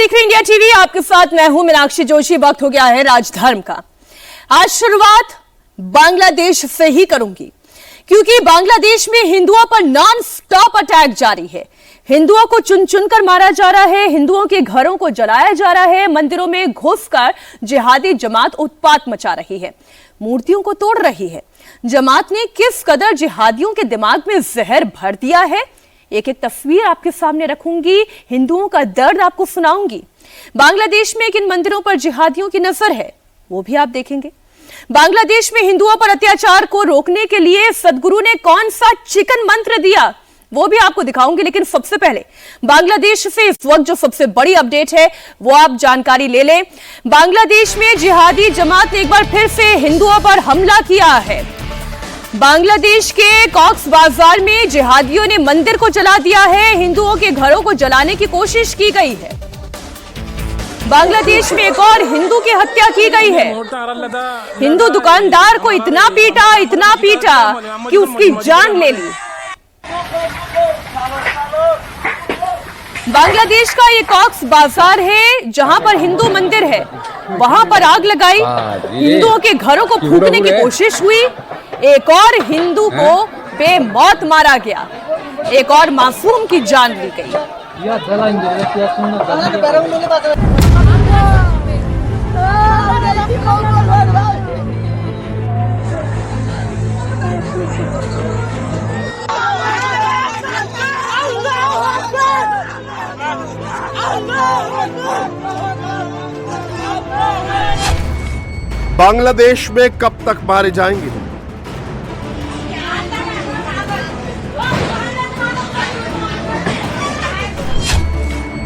देख रहे हैं इंडिया टीवी। आपके साथ मैं हूं मीनाक्षी जोशी। वक्त हो गया है राजधर्म का। आज शुरुआत बांग्लादेश से ही करूंगी, क्योंकि बांग्लादेश में हिंदुओं पर नॉन स्टॉप अटैक जारी है। हिंदुओं को चुन चुनकर मारा जा रहा है, हिंदुओं के घरों को जलाया जा रहा है, मंदिरों में घुसकर जिहादी जमात उत्पात मचा रही है, मूर्तियों को तोड़ रही है। जमात ने किस कदर जिहादियों के दिमाग में जहर भर दिया है, एक एक तस्वीर आपके सामने रखूंगी, हिंदुओं का दर्द आपको सुनाऊंगी। बांग्लादेश में किन मंदिरों पर जिहादियों की नजर है वो भी आप देखेंगे। बांग्लादेश में हिंदुओं पर अत्याचार को रोकने के लिए सदगुरु ने कौन सा चिकन मंत्र दिया वो भी आपको दिखाऊंगी। लेकिन सबसे पहले बांग्लादेश से इस वक्त जो सबसे बड़ी अपडेट है वो आप जानकारी ले लें। बांग्लादेश में जिहादी जमात ने एक बार फिर से हिंदुओं पर हमला किया है। बांग्लादेश के कॉक्स बाजार में जिहादियों ने मंदिर को जला दिया है, हिंदुओं के घरों को जलाने की कोशिश की गई है। बांग्लादेश में एक और हिंदू की हत्या की गई है। हिंदू दुकानदार को इतना पीटा कि उसकी जान ले ली। बांग्लादेश का ये कॉक्स बाजार है जहां पर हिंदू मंदिर है, वहां पर आग लगाई, हिंदुओं के घरों को फूंकने की कोशिश हुई, एक और हिंदू को बेमौत मारा गया, एक और मासूम की जान ली गई। बांग्लादेश में कब तक मारे जाएंगे?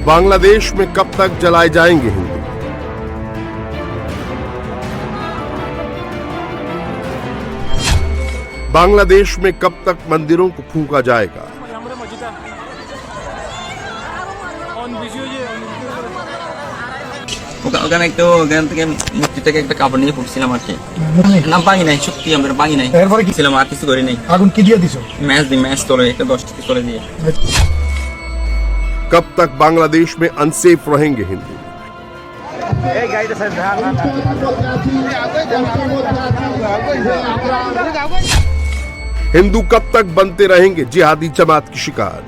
बांग्लादेश में कब तक जलाए जाएंगे हिंदू? बांग्लादेश में कब तक मंदिरों को फूंका जाएगा? ওখানে একটু ওখান থেকে মুক্তি থেকে একটা কাপড় নিয়ে ফুটছিলাম আর কি। না ভাঙি নাই, সত্যি আমরা ভাঙি নাই। এরপরে কি ছিলাম আর কিছু করি নাই। আগুন কি দিয়ে দিছো? ম্যাচ তোলে একটা 10 টি তোলে দিয়ে। कब तक बांग्लादेश में अनसेफ रहेंगे हिंदू? हिंदू कब तक बनते रहेंगे जिहादी जमात की शिकार?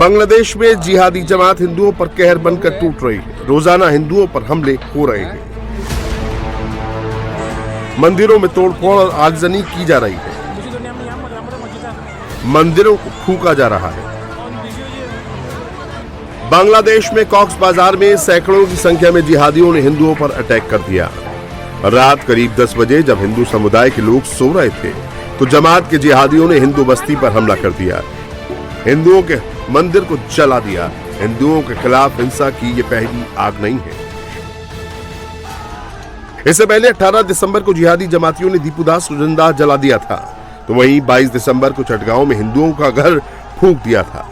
बांग्लादेश में जिहादी जमात हिंदुओं पर कहर बनकर टूट रही है। रोजाना हिंदुओं पर हमले हो रहे हैं, मंदिरों में तोड़फोड़ और आगजनी की जा रही है, मंदिरों को फूंका जा रहा है। बांग्लादेश में कॉक्स बाजार में सैकड़ों की संख्या में जिहादियों ने हिंदुओं पर अटैक कर दिया। रात करीब 10 बजे जब हिंदू समुदाय के लोग सो रहे थे तो जमात के जिहादियों ने हिंदू बस्ती पर हमला कर दिया, हिंदुओं के मंदिर को जला दिया। हिंदुओं के खिलाफ हिंसा की ये पहली आग नहीं है। इससे पहले 18 दिसंबर को जिहादी जमातियों ने दीपुदास रोजंदाह जला दिया था, तो वहीं 22 दिसंबर को चटगांव में हिंदुओं का घर फूंक दिया था।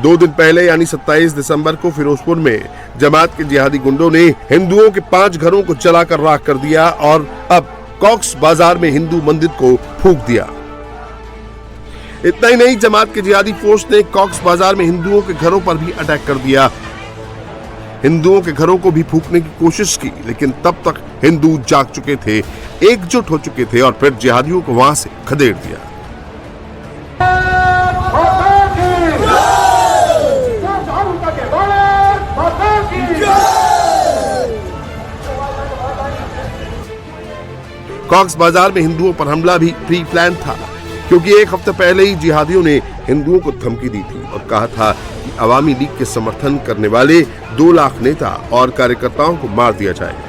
2 दिन पहले यानी 27 दिसंबर को फिरोजपुर में जमात के जिहादी गुंडों ने हिंदुओं के 5 घरों को जलाकर राख कर दिया और अब कॉक्स बाजार में हिंदू मंदिर को फूंक दिया। इतना ही नहीं, जमात के जिहादी फोर्स ने कॉक्स बाजार में हिंदुओं के घरों पर भी अटैक कर दिया, हिंदुओं के घरों को भी फूंकने की कोशिश की, लेकिन तब तक हिंदू जाग चुके थे, एकजुट हो चुके थे और फिर जिहादियों को वहां से खदेड़ दिया। कॉक्स बाजार में हिंदुओं पर हमला भी प्री प्लान था, क्योंकि 1 हफ्ते पहले ही जिहादियों ने हिंदुओं को धमकी दी थी और कहा था कि अवामी लीग के समर्थन करने वाले 2 लाख नेता और कार्यकर्ताओं को मार दिया जाएगा।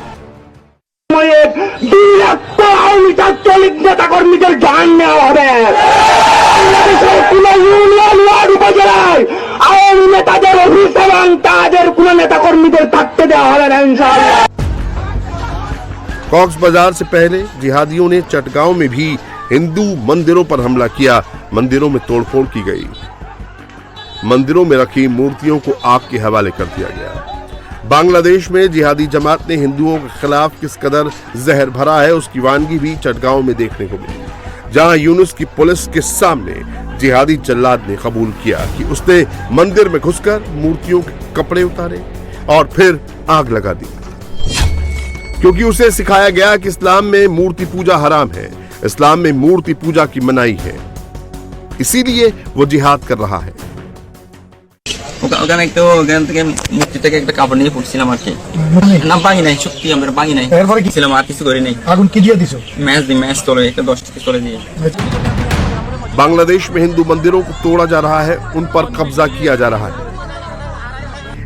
कॉक्स बाजार से पहले जिहादियों ने चटगांव में भी हिंदू मंदिरों पर हमला किया, मंदिरों में तोड़फोड़ की गई, मंदिरों में रखी मूर्तियों को आग के हवाले कर दिया गया। बांग्लादेश में जिहादी जमात ने हिंदुओं के खिलाफ किस कदर जहर भरा है उसकी वानगी भी चटगांव में देखने को मिली। जहां यूनुस की पुलिस के सामने जिहादी जल्लाद ने कबूल किया कि उसने मंदिर में घुसकर मूर्तियों के कपड़े उतारे और फिर आग लगा दी, क्योंकि उसे सिखाया गया कि इस्लाम में मूर्ति पूजा हराम है, इस्लाम में मूर्ति पूजा की मनाही है, इसीलिए वो जिहाद कर रहा है। ওখানে তো ওখান থেকে মূর্তি থেকে একটা কাপড় নিয়ে ফুটছিলাম আর কি। না ভাঙি নাই, সত্যি আমরা ভাঙি নাই। এরপরে কি ছিলাম আর কিছু করি নাই। আগুন কি দিয়ে দিছো? ম্যাচ তোলে একটা 10 টাকা তোলে দিয়ে। बांग्लादेश में हिंदू मंदिरों को तोड़ा जा रहा है, उन पर कब्जा किया जा रहा है।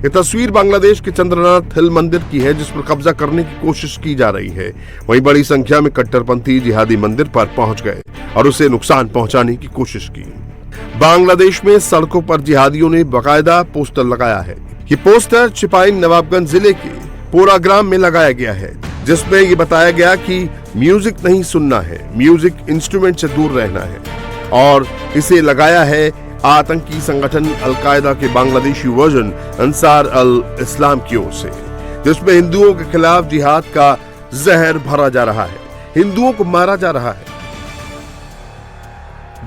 ये तस्वीर बांग्लादेश के चंद्रनाथ हिल मंदिर की है, जिस पर कब्जा करने की कोशिश की जा रही है। वहीं बड़ी संख्या में कट्टरपंथी जिहादी मंदिर पर पहुंच गए और उसे नुकसान पहुंचाने की कोशिश की। बांग्लादेश में सड़कों पर जिहादियों ने बाकायदा पोस्टर लगाया है। ये पोस्टर चिपाइन नवाबगंज जिले के पोराग्राम में लगाया गया है, जिसमें ये बताया गया कि म्यूजिक नहीं सुनना है, म्यूजिक इंस्ट्रूमेंट से दूर रहना है, और इसे लगाया है आतंकी संगठन अल-कायदा के बांग्लादेशी वर्जन अंसार अल इस्लाम की ओर से, जिसमें हिंदुओं के खिलाफ जिहाद का जहर भरा जा रहा है, हिंदुओं को मारा जा रहा है।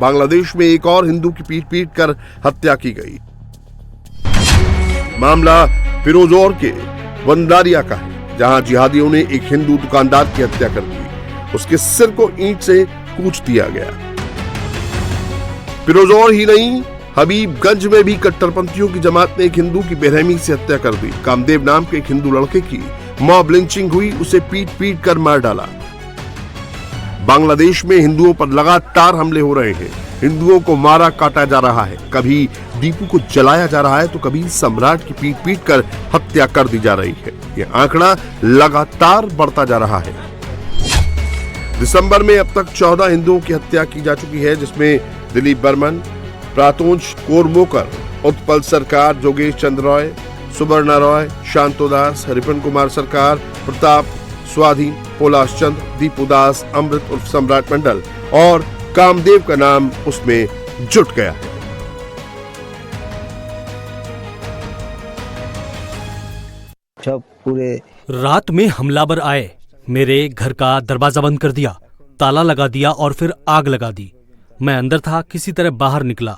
बांग्लादेश में एक और हिंदू की पीट कर हत्या की गई। मामला फिरोजौर के वंदारिया का है, जहां जिहादियों ने एक हिंदू दुकानदार की हत्या कर दी, उसके सिर को ईंट से कूच दिया गया। फिरोजौर ही नहीं, हबीबगंज में भी कट्टरपंथियों की जमात ने एक हिंदू की बेरहमी से हत्या कर दी। कामदेव नाम के एक हिंदू लड़के की मॉब लिंचिंग हुई, उसे पीट कर मार डाला। बांग्लादेश में हिंदुओं पर लगातार हमले हो रहे हैं, हिंदुओं को मारा काटा जा रहा है, कभी दीपू को जलाया जा रहा है तो कभी सम्राट की पीट कर हत्या कर दी जा रही है। यह आंकड़ा लगातार बढ़ता जा रहा है। दिसंबर में अब तक 14 हिंदुओं की हत्या की जा चुकी है, जिसमें दिलीप बर्मन, प्रातोंश कोरमोकर, उत्पल सरकार, जोगेश चंद्र रॉय, सुवर्णा रॉय, शांतोदास, हरिपन कुमार सरकार, प्रताप स्वाधीन, पोलाश चंद्र, दीपू दास, अमृत उर्फ सम्राट मंडल और कामदेव का नाम उसमें जुट गया है। पूरे रात में हमलावर आए, मेरे घर का दरवाजा बंद कर दिया, ताला लगा दिया और फिर आग लगा दी। मैं अंदर था, किसी तरह बाहर निकला,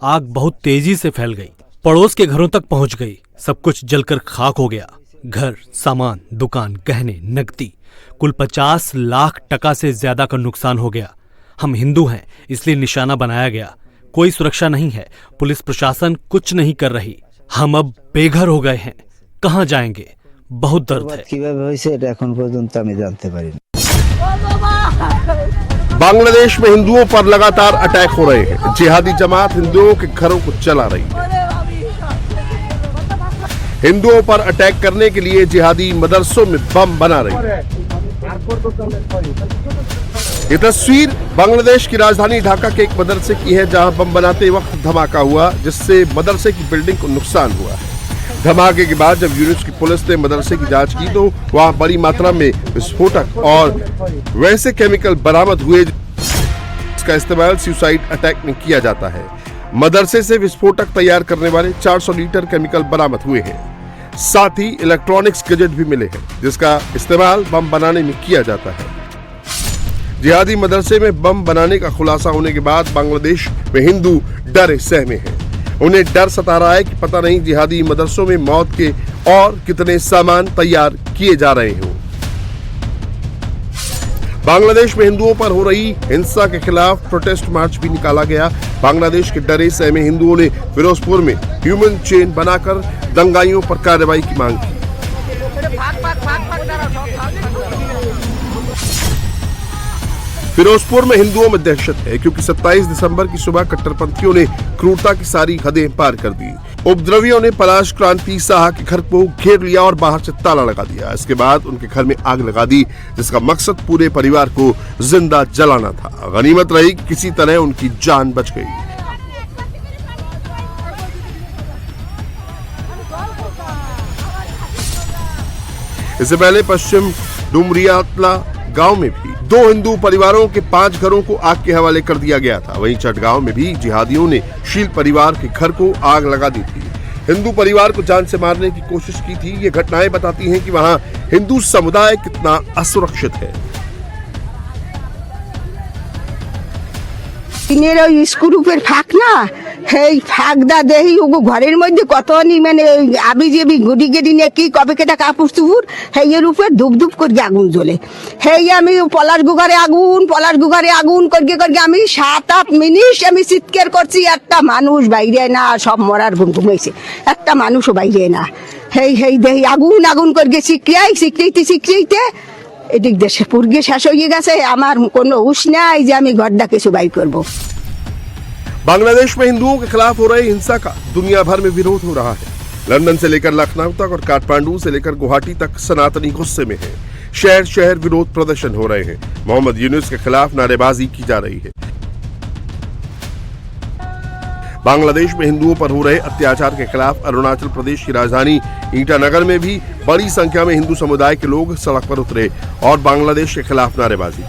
आग बहुत तेजी से फैल गई, पड़ोस के घरों तक पहुंच गई, सब कुछ जलकर खाक हो गया। घर, सामान, दुकान, गहने, नकदी, कुल 50 लाख टका से ज्यादा का नुकसान हो गया। हम हिंदू हैं, इसलिए निशाना बनाया गया। कोई सुरक्षा नहीं है, पुलिस प्रशासन कुछ नहीं कर रही। हम अब बेघर हो गए हैं, कहाँ जाएंगे? बहुत दर्द है। কিভাবে হয়েছে এটা এখন পর্যন্ত আমি জানতে পারিনি। बांग्लादेश में हिंदुओं पर लगातार अटैक हो रहे हैं। जिहादी जमात हिंदुओं के घरों को चला रही है। हिंदुओं पर अटैक करने के लिए जिहादी मदरसों में बम बना रही है। ये तस्वीर बांग्लादेश की राजधानी ढाका के एक मदरसे की है, जहां बम बनाते वक्त धमाका हुआ, जिससे मदरसे की बिल्डिंग को नुकसान हुआ। धमाके के बाद जब यूनिस की पुलिस ने मदरसे की जांच की तो वहां बड़ी मात्रा में विस्फोटक और वैसे केमिकल बरामद हुए जिसका इस्तेमाल सुसाइड अटैक में किया जाता है। मदरसे से विस्फोटक तैयार करने वाले 400 लीटर केमिकल बरामद हुए हैं। साथ ही इलेक्ट्रॉनिक्स गैजेट भी मिले हैं, जिसका इस्तेमाल बम बनाने में किया जाता है। जिहादी मदरसे में बम बनाने का खुलासा होने के बाद बांग्लादेश में हिंदू डरे सहमे हैं। उन्हें डर सता रहा है कि पता नहीं जिहादी मदरसों में मौत के और कितने सामान तैयार किए जा रहे हों। बांग्लादेश में हिंदुओं पर हो रही हिंसा के खिलाफ प्रोटेस्ट मार्च भी निकाला गया। बांग्लादेश के डरे सहमे हिंदुओं ने फिरोजपुर में ह्यूमन चेन बनाकर दंगाइयों पर कार्रवाई की मांग की। फिरोजपुर में हिंदुओं में दहशत है, क्योंकि 27 दिसंबर की सुबह कट्टरपंथियों ने क्रूरता की सारी हदें पार कर दी। उपद्रवियों ने पलाश क्रांति साहा के घर को घेर लिया और बाहर से ताला लगा दिया। इसके बाद उनके घर में आग लगा दी, जिसका मकसद पूरे परिवार को जिंदा जलाना था। गनीमत रही कि किसी तरह उनकी जान बच गई। इससे पहले पश्चिम डुमरियातला गांव में भी 2 हिंदू परिवारों के 5 घरों को आग के हवाले कर दिया गया था। वहीं चटगांव में भी जिहादियों ने शील परिवार के घर को आग लगा दी थी। हिंदू परिवार को जान से मारने की कोशिश की थी। ये घटनाएं बताती हैं कि वहां हिंदू समुदाय कितना असुरक्षित है। টিনের ওই স্ক্রুপের ফাঁক না, সেই ফাঁকদা দেহি ওগো ঘরের মধ্যে কতনি মানে আবি জেবি গুডি গেডি নিয়ে কি কবে কেটা কাপড় চুপুর হেয়ের উপরে ধুপ ধুপ করে আগুন জ্বলে। হেই আমি পলাশ গুগারে আগুন করগে আমি 7-8 মিনিট আমি চিৎকার করছি, একটা মানুষ বাইরে না, সব মরার ঘুম ঘুমাইছে, একটা মানুষও বাইরে না। হেই দেহি আগুন করগে শিখতে এদিক দেশে পুরগে শেষ হয়ে গেছে, আমার কোনো হুঁশ নাই যে আমি ঘরটা কিছু বাই করবো। बांग्लादेश में हिंदुओं के खिलाफ हो रही हिंसा का दुनिया भर में विरोध हो रहा है। लंदन से लेकर लखनऊ तक और काठमांडू से लेकर गुवाहाटी तक सनातनी गुस्से में हैं। शहर शहर विरोध प्रदर्शन हो रहे हैं। मोहम्मद यूनुस के खिलाफ नारेबाजी की जा रही है। बांग्लादेश में हिंदुओं पर हो रहे अत्याचार के खिलाफ अरुणाचल प्रदेश की राजधानी ईटानगर में भी बड़ी संख्या में हिंदू समुदाय के लोग सड़क पर उतरे और बांग्लादेश के खिलाफ नारेबाजी।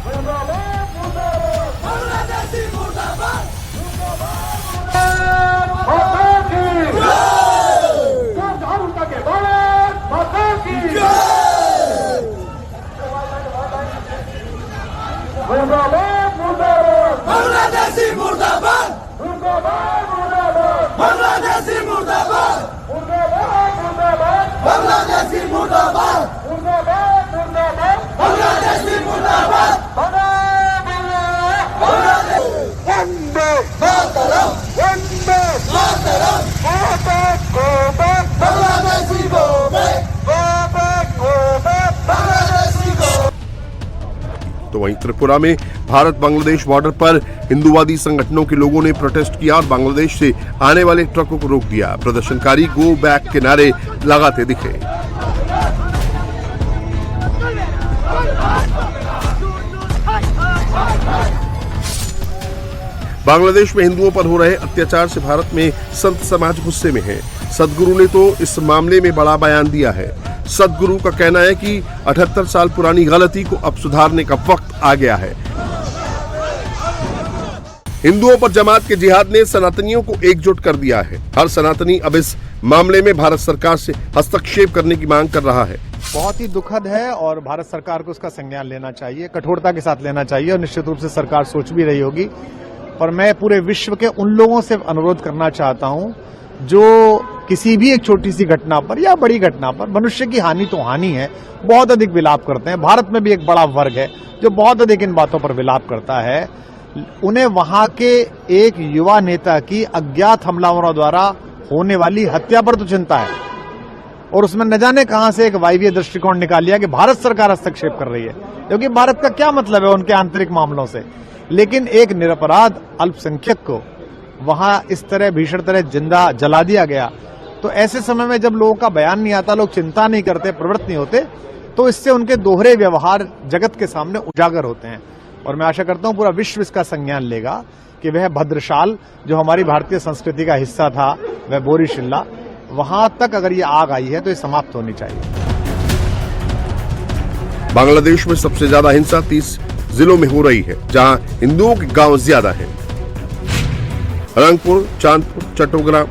तो वहीं त्रिपुरा में भारत बांग्लादेश बॉर्डर पर हिंदूवादी संगठनों के लोगों ने प्रोटेस्ट किया और बांग्लादेश से आने वाले ट्रकों को रोक दिया। प्रदर्शनकारी गो बैक के नारे लगाते दिखे। बांग्लादेश में हिंदुओं पर हो रहे अत्याचार से भारत में संत समाज गुस्से में है। सदगुरु ने तो इस मामले में बड़ा बयान दिया है। सदगुरु का कहना है कि 78 साल पुरानी गलती को अब सुधारने का वक्त आ गया है। हिंदुओं पर जमात के जिहाद ने सनातनियों को एकजुट कर दिया है। हर सनातनी अब इस मामले में भारत सरकार से हस्तक्षेप करने की मांग कर रहा है। बहुत ही दुखद है और भारत सरकार को उसका संज्ञान लेना चाहिए, कठोरता के साथ लेना चाहिए और निश्चित रूप से सरकार सोच भी रही होगी। और मैं पूरे विश्व के उन लोगों से अनुरोध करना चाहता हूं जो किसी भी एक छोटी सी घटना पर या बड़ी घटना पर, मनुष्य की हानि तो हानि है, बहुत अधिक विलाप करते हैं। भारत में भी एक बड़ा वर्ग है जो बहुत अधिक इन बातों पर विलाप करता है। उन्हें वहां के एक युवा नेता की अज्ञात हमलावरों द्वारा होने वाली हत्या पर तो चिंता है और उसमें न जाने कहां से एक वायवीय दृष्टिकोण निकाल लिया कि भारत सरकार हस्तक्षेप कर रही है, क्योंकि भारत का क्या मतलब है उनके आंतरिक मामलों से। लेकिन एक निरपराध अल्पसंख्यक को वहां इस तरह भीषण तरह जिंदा जला दिया गया, तो ऐसे समय में जब लोगों का बयान नहीं आता, लोग चिंता नहीं करते, प्रवृत्त नहीं होते, तो इससे उनके दोहरे व्यवहार जगत के सामने उजागर होते हैं। और मैं आशा करता हूं पूरा विश्व इसका संज्ञान लेगा कि वह भद्रशाल जो हमारी भारतीय संस्कृति का हिस्सा था, वह बोरीशिल्ला, वहां तक अगर ये आग आई है तो ये समाप्त होनी चाहिए। बांग्लादेश में सबसे ज्यादा हिंसा 30 जिलों में हो रही है, जहां हिंदुओं के गांव ज्यादा हैं। रंगपुर, चांदपुर, चट्टोग्राम,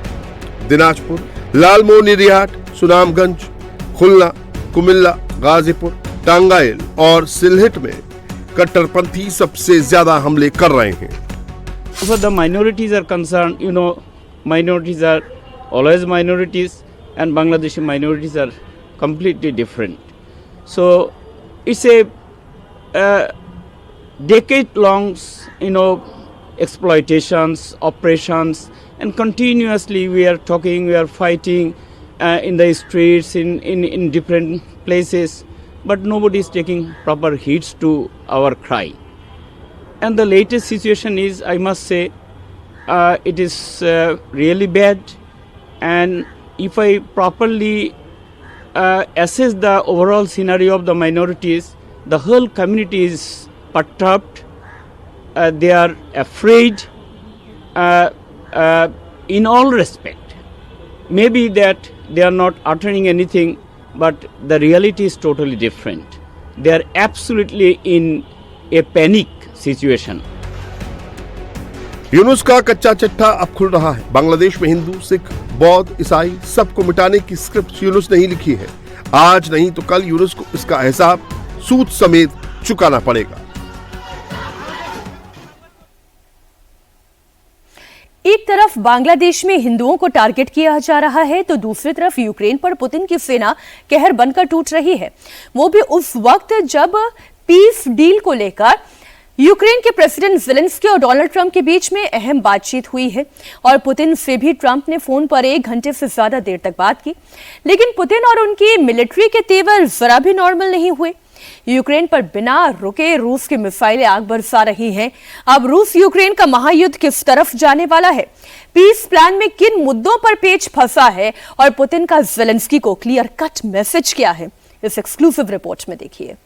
दिनाजपुर, लालमोहनीरिहाट, सुनामगंज, खुलना, कुमिल्ला, गाजीपुर, टांगाइल और सिलहट में कट्टरपंथी सबसे ज्यादा हमले कर रहे हैं। For the minorities are concerned, minorities are always minorities and Bangladeshi minorities are completely different. So it's a decade-long, exploitations, oppressions, and continuously we are talking, we are fighting in the streets, in different places, but nobody is taking proper heeds to our cry. And the latest situation is, I must say, it is really bad. And if I properly assess the overall scenario of the minorities, the whole community is perturbed. They are afraid in all respect. Maybe that they are not uttering anything, but the reality is totally different. They are absolutely in a panic situation. Yunus का कच्चा चिट्ठा अब खुल रहा है। बांग्लादेश में हिंदू, सिख, बौद्ध, ईसाई सबको मिटाने की स्क्रिप्ट यूनुस ने ही लिखी है। आज नहीं तो कल यूनुस को इसका हिसाब सूद समेत चुकाना पड़ेगा। बांग्लादेश में हिंदुओं को टारगेट किया जा रहा है तो दूसरी तरफ यूक्रेन पर पुतिन की सेना कहर बनकर टूट रही है, वो भी उस वक्त जब पीस डील को लेकर यूक्रेन के प्रेसिडेंट ज़ेलेंस्की और डोनाल्ड ट्रंप के बीच में अहम बातचीत हुई है और पुतिन से भी ट्रंप ने फोन पर 1 घंटे से ज्यादा देर तक बात की। लेकिन पुतिन और उनकी मिलिट्री के तेवर जरा भी नॉर्मल नहीं हुए। यूक्रेन पर बिना रुके रूस की मिसाइलें आग बरसा रही हैं। अब रूस यूक्रेन का महायुद्ध किस तरफ जाने वाला है, पीस प्लान में किन मुद्दों पर पेच फंसा है और पुतिन का ज़ेलेंस्की को क्लियर कट मैसेज क्या है, इस एक्सक्लूसिव रिपोर्ट में देखिए।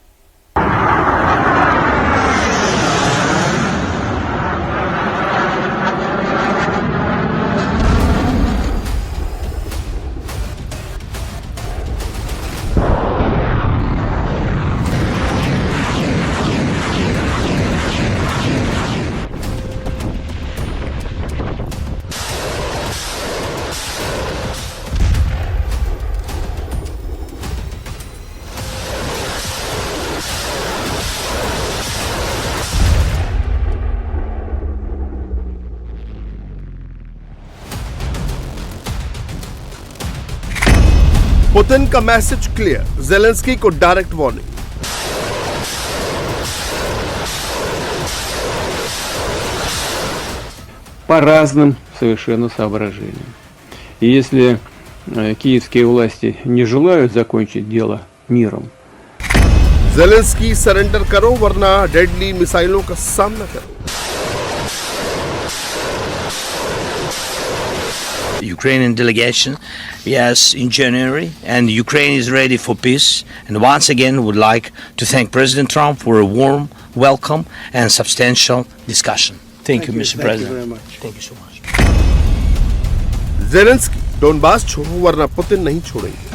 पुतिन का मैसेज क्लियर, ज़ेलेंस्की को डायरेक्ट वार्निंग। По разным совершенно соображениям. И если киевские власти не желают закончить дело миром, ज़ेलेंस्की सरेंडर करो वरना डेडली मिसाइलों का सामना करो। Ukrainian delegation, yes, in January, and Ukraine is ready for peace. And once again, would like to thank President Trump for a warm welcome and substantial discussion. Thank you, Mr. President. Thank you so much. Zelensky, Donbas छोड़ो वरना Putin नहीं छोड़ेंगे।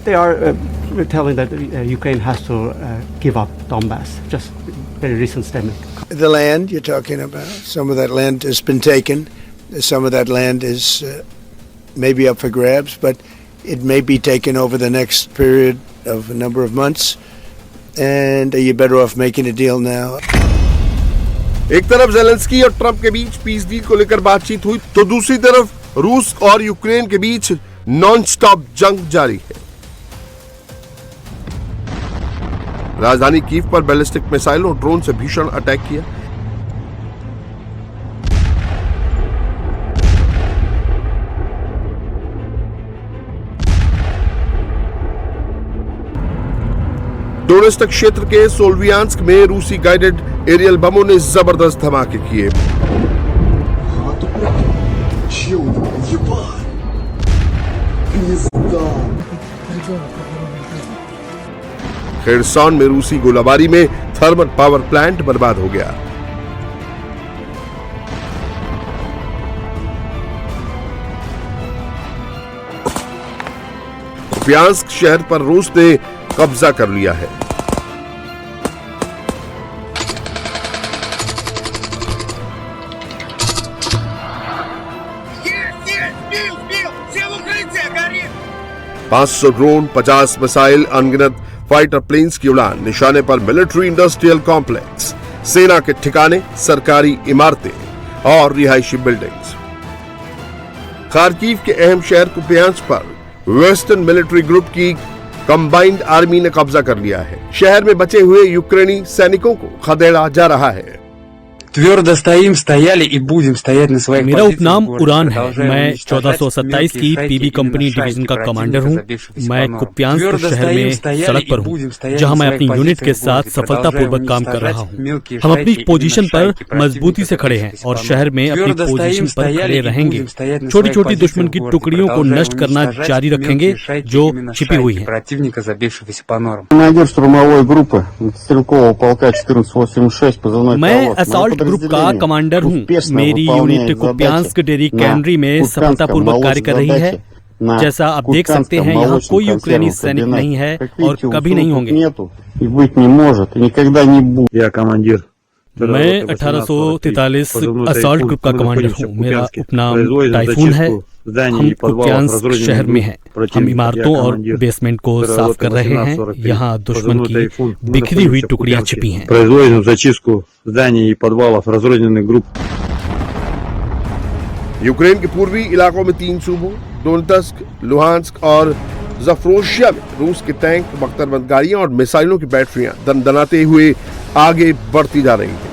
They are telling that Ukraine has to give up Donbass. Just very recent statement. The land you're talking about, some of that land has been taken. Some of that land is maybe up for grabs, but it may be taken over the next period of a number of months. And you're better off making a deal now. एक तरफ Zelensky और Trump के बीच peace deal को लेकर बातचीत हुई तो दूसरी तरफ रूस और यूक्रेन के बीच नॉन स्टॉप जंग जारी है। राजधानी कीव पर बैलिस्टिक मिसाइल और ड्रोन से भीषण अटैक किया। डोनेस्क क्षेत्र के सोल्वियांस्क में रूसी गाइडेड एरियल बमों ने जबरदस्त धमाके किए। खेरसॉन में रूसी गोलाबारी में थर्मल पावर प्लांट बर्बाद हो गया। कुपियांस्क शहर पर रूस ने कब्जा कर लिया है। $500 ड्रोन, 50 मिसाइल, अनगिनत फाइटर प्लेन्स की उड़ान, निशाने पर मिलिट्री इंडस्ट्रियल कॉम्प्लेक्स, सेना के ठिकाने, सरकारी इमारतें और रिहायशी बिल्डिंग्स। खार्किव के अहम शहर कुपियांस्क पर वेस्टर्न मिलिट्री ग्रुप की कंबाइंड आर्मी ने कब्जा कर लिया है। शहर में बचे हुए यूक्रेनी सैनिकों को खदेड़ा जा रहा है। твердо стоим, стояли и будем стоять на своих मेरा позициях उपनाम в городе. उड़ान है। Продолжаем मैं уничтожать 1427 की мелкие पीबी шайки, कंपनी именно डिवीजन шайки का कमांडर противника, हूँ। забившихся मैं по норам. कुप्यांस्क Твердо शहर стоим, में стояли सड़क и पर будем हूँ, стоять जहाँ на मैं своих अपनी यूनिट के позициях в साथ городе. सफलतापूर्वक Продолжаем काम कर रहा уничтожать हूँ। мелкие हम अपनी шайки, पोजीशन именно पर шайки मजबूती से противника, खड़े हैं забившихся और по शहर норам. में अपनी Твердо पोजीशन стоим, पर стояли खड़े и रहेंगे। будем стоять на छोटी своих छोटी दुश्मन позициях की в городе. टुकड़ियों को Продолжаем नष्ट करना уничтожать जारी रखेंगे мелкие шайки, जो именно छिपी हुई шайки हैं। противника, забившихся по норам. Командир штурмовой группы стрелкового полка 1486, позывной मैं «Колосс». असॉल्ट ग्रुप का कमांडर हूँ। मेरी यूनिट कुप्यांस्क डेयरी कैनरी में सफलतापूर्वक कार्य कर रही है। जैसा आप देख सकते हैं, यहाँ कोई यूक्रेनी सैनिक नहीं है और कभी नहीं होंगे। Я командир. मैं 1843 असॉल्ट ग्रुप का कमांडर हूँ। मेरा उपनाम टाइफून है। हम कुप्यांस्क शहर में हैं। हम इमारतों और बेसमेंट को साफ कर रहे हैं। यहाँ दुश्मन की बिखरी हुई टुकड़ियां छिपी हैं। Производим зачистку зданий и подвалов разрозненных групп. यूक्रेन के पूर्वी इलाकों में 3 सूबों डोनेत्स्क, लुहांस्क और ज़पोरिज़िया में रूस के टैंक, बख्तरबंद गाड़ियां और मिसाइलों की बैटरियां दनदनाते हुए आगे बढ़ती जा रही हैं।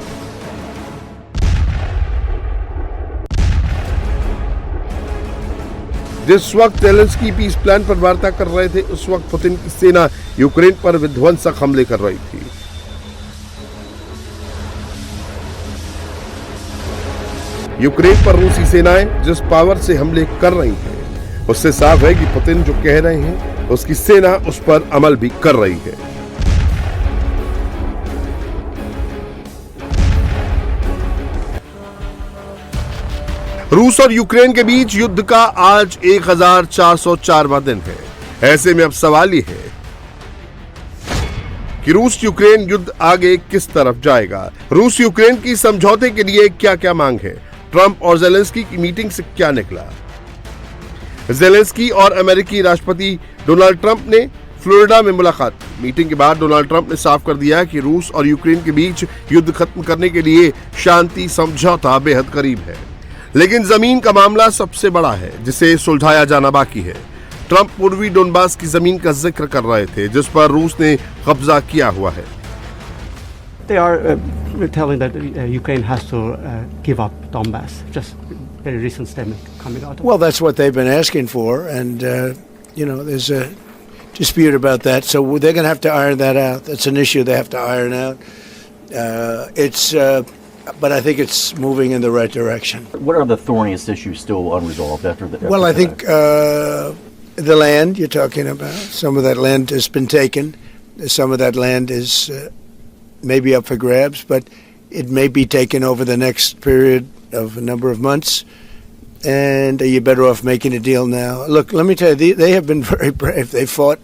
जिस वक्त ज़ेलेंस्की पीस प्लान पर वार्ता कर रहे थे, उस वक्त पुतिन की सेना यूक्रेन पर विध्वंसक हमले कर रही थी। यूक्रेन पर रूसी सेनाएं जिस पावर से हमले कर रही हैं, उससे साफ है कि पुतिन जो कह रहे हैं उसकी सेना उस पर अमल भी कर रही है। रूस और यूक्रेन के बीच युद्ध का आज 1404वां दिन है। ऐसे में अब सवाल ये है कि रूस यूक्रेन युद्ध आगे किस तरफ जाएगा। रूस यूक्रेन की समझौते के लिए क्या क्या मांग है। ट्रंप और ज़ेलेंस्की की मीटिंग से क्या निकला। ज़ेलेंस्की और अमेरिकी राष्ट्रपति डोनाल्ड ट्रंप ने फ्लोरिडा में मुलाकात। मीटिंग के बाद डोनाल्ड ट्रंप ने साफ कर दिया कि रूस और यूक्रेन के बीच युद्ध खत्म करने के लिए शांति समझौता बेहद करीब है, लेकिन जमीन का मामला सबसे बड़ा है जिसे सुलझाया जाना बाकी है। ट्रंप पूर्वी डोनबास की जमीन का जिक्र कर रहे थे जिस पर रूस ने कब्जा किया हुआ है। They are telling that Ukraine has to give up Donbass. Just very recent statement coming out. Well, that's what they've been asking for, and there's a dispute about that. So they're going to have to iron that out. That's an issue they have to iron out. But I think it's moving in the right direction. What are the thorniest issues still unresolved after the? Well, I think the land you're talking about. Some of that land has been taken. Some of that land is maybe up for grabs, but it may be taken over the next period of a number of months. And you're better off making a deal now. Look, let me tell you, they have been very brave. They fought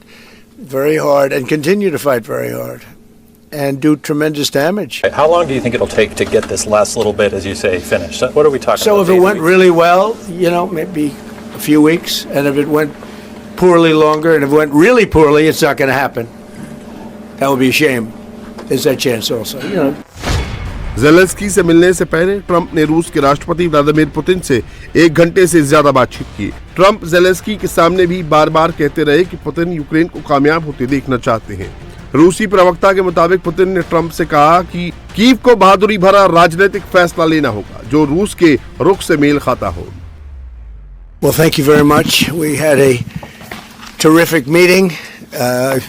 very hard and continue to fight very hard and do tremendous damage. How long do you think it'll take to get this last little bit, as you say, finished? What are we talking So about? if it went really well, maybe a few weeks. And if it went poorly longer, and if it went really poorly, it's not going to happen. That would be a shame. There's that chance also, Zelensky से मिलने से पहले Trump ने रूस के राष्ट्रपति Vladimir Putin से 1 घंटे से ज्यादा बातचीत की। ट्रंप ज़ेलेंस्की के सामने भी बार बार कहते रहे कि पुतिन यूक्रेन को कामयाब होते देखना चाहते हैं। रूसी प्रवक्ता के मुताबिक पुतिन ने ट्रंप से कहा कि कीव को बहादुरी भरा राजनीतिक फैसला लेना होगा जो रूस के रुख से मेल खाता हो। Well, thank you very much. We had a terrific meeting.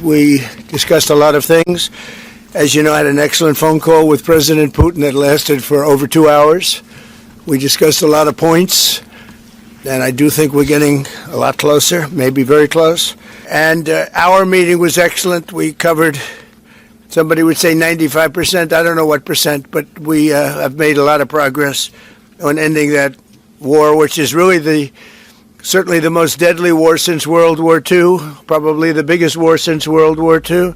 We discussed a lot of things. As you know, I had an excellent phone call with President Putin that lasted for over 2 hours. We discussed a lot of points, and I do think we're getting a lot closer, maybe very close. And our meeting was excellent. We covered, somebody would say 95%, I don't know what percent, but we have made a lot of progress on ending that war, which is really certainly the most deadly war since World War II, probably the biggest war since World War II.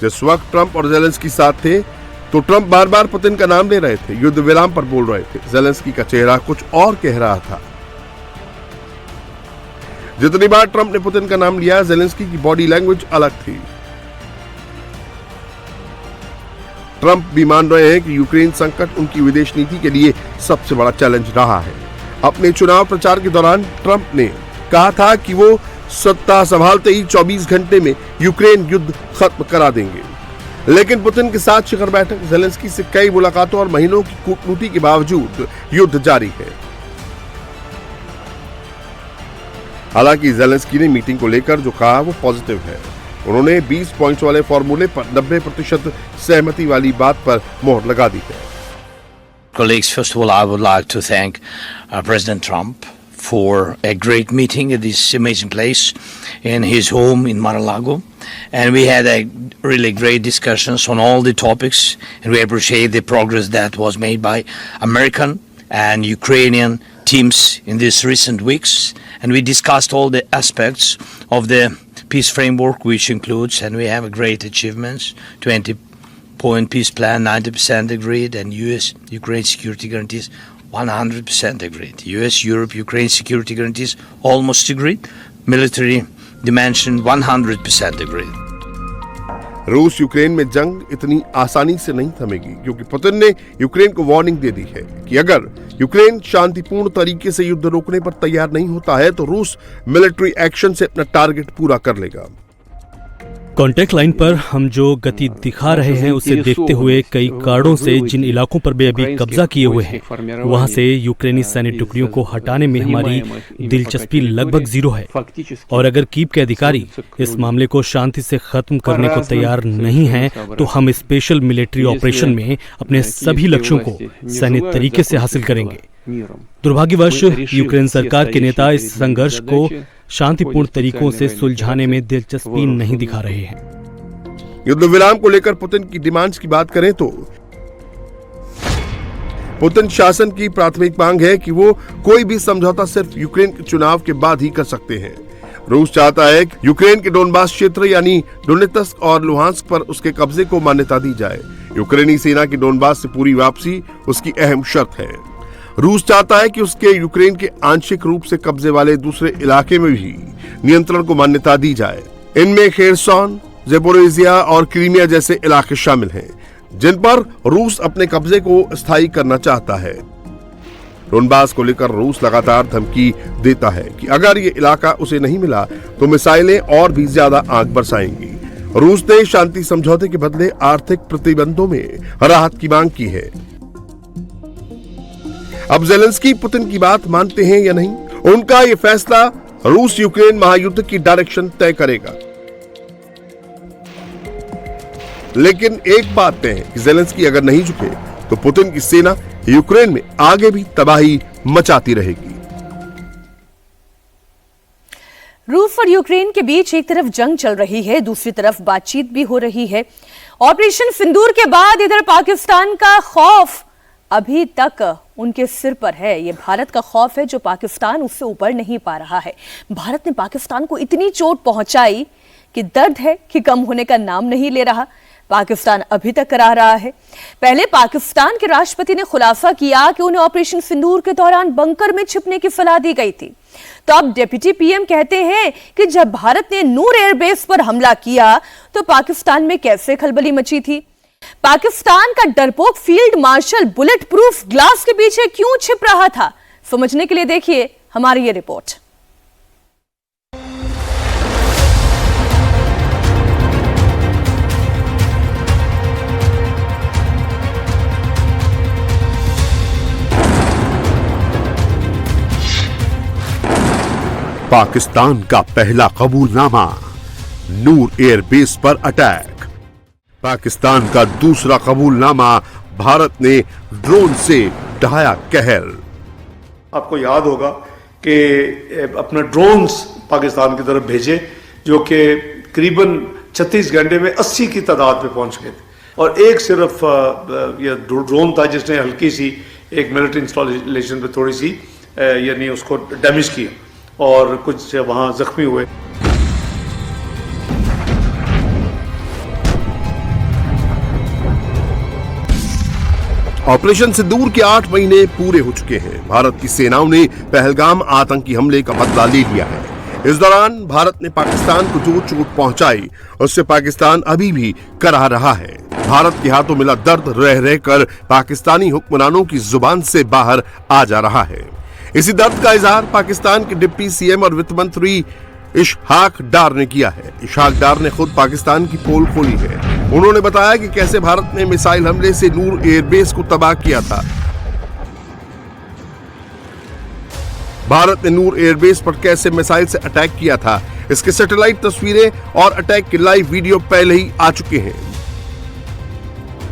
जिस वक्त Trump और Zelensky साथ थे तो Trump बार बार Putin का नाम ले रहे थे, युद्ध विराम पर बोल रहे थे। ज़ेलेंस्की का चेहरा कुछ और कह रहा था। जितनी बार ट्रंप ने पुतिन का नाम लिया, ज़ेलेंस्की की बॉडी लैंग्वेज अलग थी। ट्रंप भी मान रहे हैं कि यूक्रेन संकट उनकी विदेश नीति के लिए सबसे बड़ा चैलेंज रहा है। अपने चुनाव प्रचार के दौरान ट्रंप ने कहा था कि वो सत्ता संभालते ही 24 घंटे में यूक्रेन युद्ध खत्म करा देंगे, लेकिन पुतिन के साथ शिखर बैठक, ज़ेलेंस्की से कई मुलाकातों और महीनों की कूटनीति के बावजूद युद्ध जारी है। हालांकि ज़ेलेंस्की ने मीटिंग को लेकर जो कहा वो पॉजिटिव है। उन्होंने 20 पॉइंट्स वाले फॉर्मूले पर 90% सहमति वाली बात पर मोहर लगा दी है। Colleagues, first of all, I would like to thank President Trump for a great meeting at this amazing place in his home in Mar-a-Lago. And we had a really great discussions on all the topics, and we appreciate the progress that was made by American and Ukrainian teams in these recent weeks. And we discussed all the aspects of the peace framework, which includes, and we have great achievements, point peace plan 90% agreed, and US-Ukraine security guarantees 100% agreed. US-Europe-Ukraine security guarantees almost agreed. Military dimension 100% agreed. रूस Ukraine में जंग इतनी आसानी से नहीं थमेगी, क्योंकि Putin ने Ukraine को वार्निंग दे दी है कि अगर यूक्रेन शांतिपूर्ण तरीके से युद्ध रोकने पर तैयार नहीं होता है तो रूस मिलिट्री एक्शन से अपना टारगेट पूरा कर लेगा। कॉन्टैक्ट लाइन पर हम जो गति दिखा रहे हैं उसे देखते हुए कई कार्डों से जिन इलाकों पर भी अभी कब्जा किए हुए हैं वहां से यूक्रेनी सैन्य टुकड़ियों को हटाने में हमारी दिलचस्पी लगभग जीरो है। और अगर कीव के अधिकारी इस मामले को शांति से खत्म करने को तैयार नहीं हैं तो हम स्पेशल मिलिट्री ऑपरेशन में अपने सभी लक्ष्यों को सैन्य तरीके से हासिल करेंगे। दुर्भाग्यवश यूक्रेन सरकार के नेता इस संघर्ष को शांतिपूर्ण तरीकों से सुलझाने में दिलचस्पी नहीं दिखा रहे हैं। युद्ध विराम को लेकर पुतिन की डिमांड्स की बात करें तो पुतिन शासन की प्राथमिक मांग है कि वो कोई भी समझौता सिर्फ यूक्रेन के चुनाव के बाद ही कर सकते हैं। रूस चाहता है कि यूक्रेन के डोनबास क्षेत्र यानी डोनेत्स्क और लुहांस्क पर उसके कब्जे को मान्यता दी जाए। यूक्रेनी सेना की डोनबास से पूरी वापसी उसकी अहम शर्त है। रूस चाहता है कि उसके यूक्रेन के आंशिक रूप से कब्जे वाले दूसरे इलाके में भी नियंत्रण को मान्यता दी जाए। इनमें खेरसोन, ज़ेपोरिजिया और क्रीमिया जैसे इलाके शामिल हैं, जिन पर रूस अपने कब्जे को स्थायी करना चाहता है। डोनबास को लेकर रूस लगातार धमकी देता है कि अगर ये इलाका उसे नहीं मिला तो मिसाइलें और भी ज्यादा आग बरसाएंगी। रूस ने शांति समझौते के बदले आर्थिक प्रतिबंधों में राहत की मांग की है। अब ज़ेलेंस्की पुतिन की बात मानते हैं या नहीं, उनका ये फैसला रूस यूक्रेन महायुद्ध की डायरेक्शन तय करेगा। लेकिन एक बात तय है कि ज़ेलेंस्की अगर नहीं झुके तो पुतिन की सेना यूक्रेन में आगे भी तबाही मचाती रहेगी। रूस और यूक्रेन के बीच एक तरफ जंग चल रही है, दूसरी तरफ बातचीत भी हो रही है। ऑपरेशन सिंदूर के बाद इधर पाकिस्तान का खौफ अभी तक उनके सिर पर है। ये भारत का खौफ है जो पाकिस्तान उससे ऊपर नहीं पा रहा है। भारत ने पाकिस्तान को इतनी चोट पहुंचाई कि दर्द है कि कम होने का नाम नहीं ले रहा। पाकिस्तान अभी तक करा रहा है। पहले पाकिस्तान के राष्ट्रपति ने खुलासा किया कि उन्हें ऑपरेशन सिंदूर के दौरान बंकर में छिपने की सलाह दी गई थी। तो अब डिप्टी पीएम कहते हैं कि जब भारत ने नूर एयरबेस पर हमला किया तो पाकिस्तान में कैसे खलबली मची थी। पाकिस्तान का डरपोक field marshal bullet proof glass के पीछे क्यों छिप रहा था, समझने के लिए देखिए हमारी ये रिपोर्ट। पाकिस्तान का पहला कबूलनामा, नूर एयरबेस पर अटैक। पाकिस्तान का दूसरा कबूलनामा, भारत ने ड्रोन से ढहाया कहर। आपको याद होगा कि अपना ड्रोन्स पाकिस्तान की तरफ भेजे जो कि करीबन 36 घंटे में 80 की तादाद में पहुंच गए थे। और एक सिर्फ ये ड्रोन था जिसने हल्की सी एक मिलिट्री इंस्टॉलेशन पे थोड़ी सी यानी उसको डैमेज किया और कुछ वहां जख्मी हुए। ऑपरेशन सिंदूर के 8 महीने पूरे हो चुके हैं। भारत की सेनाओं ने पहलगाम आतंकी हमले का बदला ले लिया है। इस दौरान भारत ने पाकिस्तान को जो चोट पहुंचाई उससे पाकिस्तान अभी भी करा रहा है। भारत के हाथों मिला दर्द रह रहकर पाकिस्तानी हुक्मरानों की जुबान से बाहर आ जा रहा है। इसी दर्द का इजहार पाकिस्तान के डिप्टी सीएम और वित्त मंत्री इशहाक डार ने किया है। इशहाक डार ने खुद पाकिस्तान की पोल खोली है। उन्होंने बताया कि कैसे भारत ने मिसाइल हमले से नूर एयरबेस को तबाह किया था। भारत ने नूर एयरबेस पर कैसे मिसाइल से अटैक किया था, इसके सैटेलाइट तस्वीरें और अटैक के लाइव वीडियो पहले ही आ चुके हैं।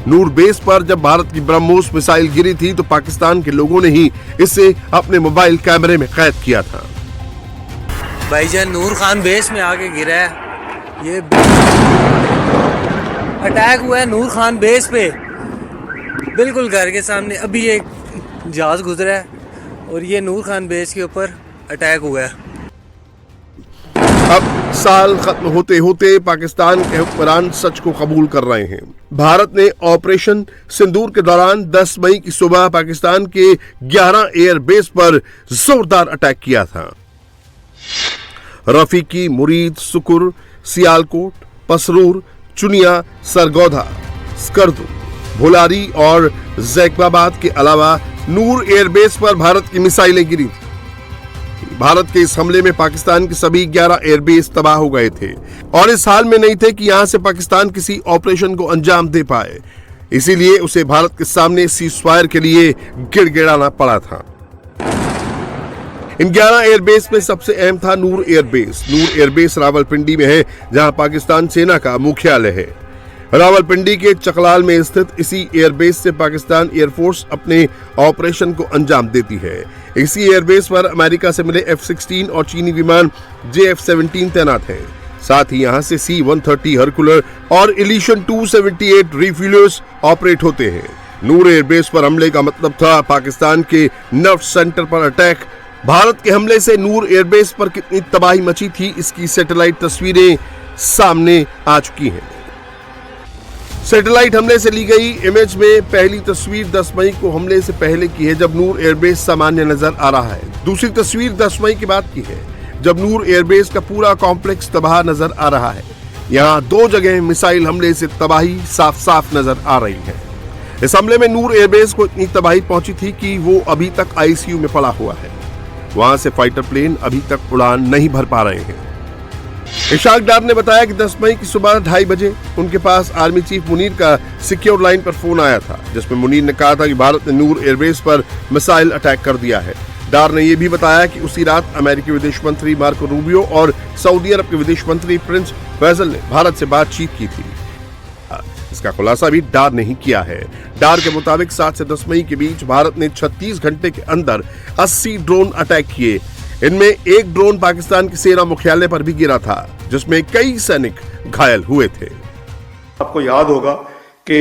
नूर बेस पर जब भारत की ब्रह्मोस मिसाइल गिरी थी तो पाकिस्तान के लोगों ने ही इसे अपने मोबाइल कैमरे में कैद किया था। भाईजान नूर खान बेस में आके गिरा है। ये अटैक हुआ है नूर खान बेस पे, बिल्कुल घर के सामने। अभी एक जहाज गुजरा है और ये नूर खान बेस के ऊपर अटैक हुआ है। अब साल खत्म होते होते पाकिस्तान के हुक्मरान सच को कबूल कर रहे हैं। भारत ने ऑपरेशन सिंदूर के दौरान 10 मई की सुबह पाकिस्तान के 11 एयरबेस पर जोरदार अटैक किया था। रफीकी, मुरीद, सुकुर, सियालकोट, पसरूर, चुनिया, सरगोधा, स्कर्दू, भोलारी और जैकबाबाद के अलावा नूर एयरबेस पर भारत की मिसाइलें गिरी। भारत के इस हमले में पाकिस्तान के सभी 11 एयरबेस तबाह हो गए थे और इस हाल में नहीं थे कि यहां से पाकिस्तान किसी ऑपरेशन को अंजाम दे पाए। इसीलिए उसे भारत के सामने सीज़फायर के लिए गिड़गिड़ाना पड़ा था। इन 11 एयरबेस में सबसे अहम था नूर एयरबेस। नूर एयरबेस रावलपिंडी में है, जहां पाकिस्तान सेना का मुख्यालय है। रावलपिंडी के चकलाल में स्थित इसी एयरबेस से पाकिस्तान एयरफोर्स अपने ऑपरेशन को अंजाम देती है। इसी एयरबेस पर अमेरिका से मिले F-16 और चीनी विमान JF-17 तैनात हैं। साथ ही यहां से C-130 हरकुलर और इलिशन 278 रिफ्यूलर्स ऑपरेट होते हैं। नूर एयरबेस पर हमले का मतलब था पाकिस्तान के नर्व सेंटर पर अटैक। भारत के हमले से नूर एयरबेस पर कितनी तबाही मची थी, इसकी सैटेलाइट तस्वीरें सामने आ चुकी हैं। सैटेलाइट हमले से ली गई इमेज में पहली तस्वीर 10 मई को हमले से पहले की है, जब नूर एयरबेस सामान्य नजर आ रहा है। दूसरी तस्वीर 10 मई के बाद की है, जब नूर एयरबेस का पूरा कॉम्प्लेक्स तबाह नजर आ रहा है। यहाँ दो जगह मिसाइल हमले से तबाही साफ साफ नजर आ रही है। इस हमले में नूर एयरबेस को इतनी तबाही पहुंची थी कि वो अभी तक ICU में पड़ा हुआ है। वहां से फाइटर प्लेन अभी तक उड़ान नहीं भर पा रहे हैं। इशाक डार ने बताया कि 10 मई की सुबह 2:30 बजे उनके पास आर्मी चीफ मुनीर का सिक्योर लाइन पर फोन आया था, जिसमें मुनीर ने कहा था कि भारत ने नूर एयरबेस पर मिसाइल अटैक कर दिया है। डार ने यह भी बताया कि उसी रात अमेरिकी विदेश मंत्री मार्को रूबियो और सऊदी अरब के विदेश मंत्री प्रिंस फैसल ने भारत से बातचीत की थी। इसका खुलासा भी डार ने ही किया है। डार के मुताबिक 7 से 10 मई के बीच भारत ने 36 घंटे के अंदर 80 ड्रोन अटैक किए। इनमें एक ड्रोन पाकिस्तान की सेना मुख्यालय पर भी गिरा था, जिसमें कई सैनिक घायल हुए थे। आपको याद होगा कि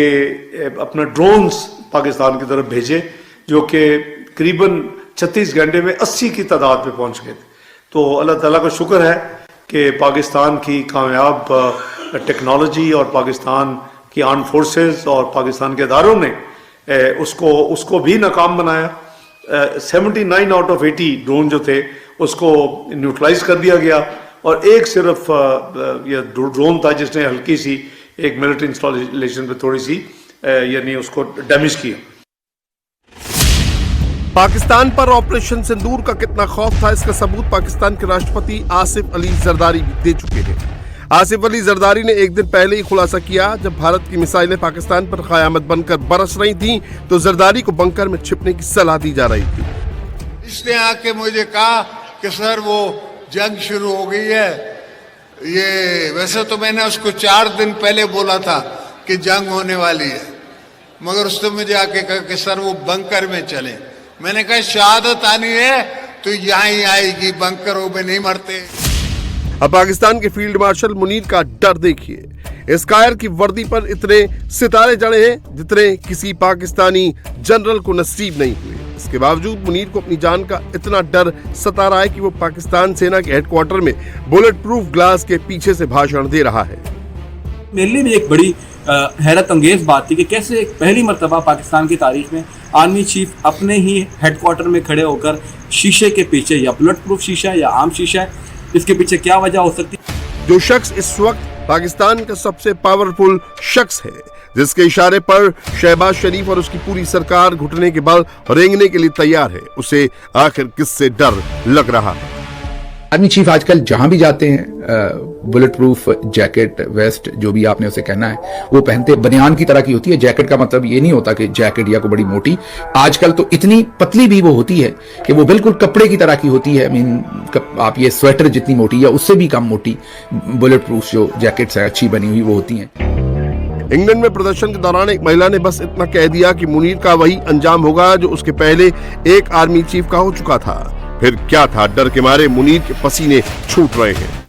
अपना ड्रोन्स पाकिस्तान की तरफ भेजे, जो कि करीबन 36 घंटे में 80 की तादाद पे पहुंच गए थे। तो अल्लाह ताला का शुक्र है कि पाकिस्तान की कामयाब टेक्नोलॉजी और पाकिस्तान की आर्म फोर्सेस और पाकिस्तान के इदारों ने उसको भी नाकाम बनाया। 79 आउट ऑफ 80 ड्रोन जो थे उसको न्यूट्रलाइज कर दिया गया और एक सिर्फ ये ड्रोन था जिसने हल्की सी एक मिलिट्री इंस्टॉलेशन पे थोड़ी सी यानी उसको डैमेज किया। पाकिस्तान पर ऑपरेशन सिंदूर का कितना खौफ था, इसका सबूत पाकिस्तान के राष्ट्रपति आसिफ अली जरदारी भी दे चुके हैं। आसिफ अली जरदारी ने एक दिन पहले ही खुलासा किया, जब भारत की मिसाइलें पाकिस्तान पर कयामत बनकर बरस रही थीं, तो जरदारी को बंकर में छिपने की सलाह दी जा रही थी। इसने आके मुझे कहा कि सर वो जंग शुरू हो गई है। ये वैसे तो मैंने उसको 4 दिन पहले बोला था कि जंग होने वाली है, मगर उसने मुझे आके कहा कि सर वो बंकर में चले। मैंने कहा शहादत आनी है तो यहाँ ही आएगी, बंकरों में नहीं मरते। अब पाकिस्तान के फील्ड मार्शल मुनीर का डर देखिए। इस कायर की वर्दी पर इतने सितारे जड़े हैं जितने किसी पाकिस्तानी जनरल को नसीब नहीं हुए। इसके बावजूद मुनीर को अपनी जान का इतना डर सता रहा है कि वो पाकिस्तान सेना के हेडक्वार्टर में बुलेट प्रूफ ग्लास के पीछे से भाषण दे रहा है। मेरे लिए भी एक बड़ी हैरत अंगेज बात थी कि कैसे पहली मर्तबा पाकिस्तान की तारीख में आर्मी चीफ अपने ही हेडक्वार्टर में खड़े होकर शीशे के पीछे, या बुलेट प्रूफ शीशा है या आम शीशा है, इसके पीछे क्या वजह हो सकती है? जो शख्स इस वक्त पाकिस्तान का सबसे पावरफुल शख्स है, जिसके इशारे पर शहबाज शरीफ और उसकी पूरी सरकार घुटने के बल रेंगने के लिए तैयार है, उसे आखिर किससे डर लग रहा है? आर्मी चीफ आजकल जहां भी जाते हैं बुलेट प्रूफ जैकेट, वेस्ट, जो भी आपने उसे कहना है, वो पहनते। बनियान की तरह की होती है। जैकेट का मतलब ये नहीं होता कि जैकेट या कोई बड़ी मोटी, आजकल तो इतनी पतली भी वो होती है कि वो बिल्कुल कपड़े की तरह की होती है। आप ये स्वेटर जितनी मोटी या उससे भी कम मोटी बुलेट प्रूफ जो जैकेट्स है अच्छी बनी हुई वो होती हैं। इंग्लैंड में प्रदर्शन के दौरान एक महिला ने बस इतना कह दिया कि मुनीर का वही अंजाम होगा जो उसके पहले एक आर्मी चीफ का हो चुका था। फिर क्या था? डर के मारे मुनीर के पसीने छूट रहे हैं।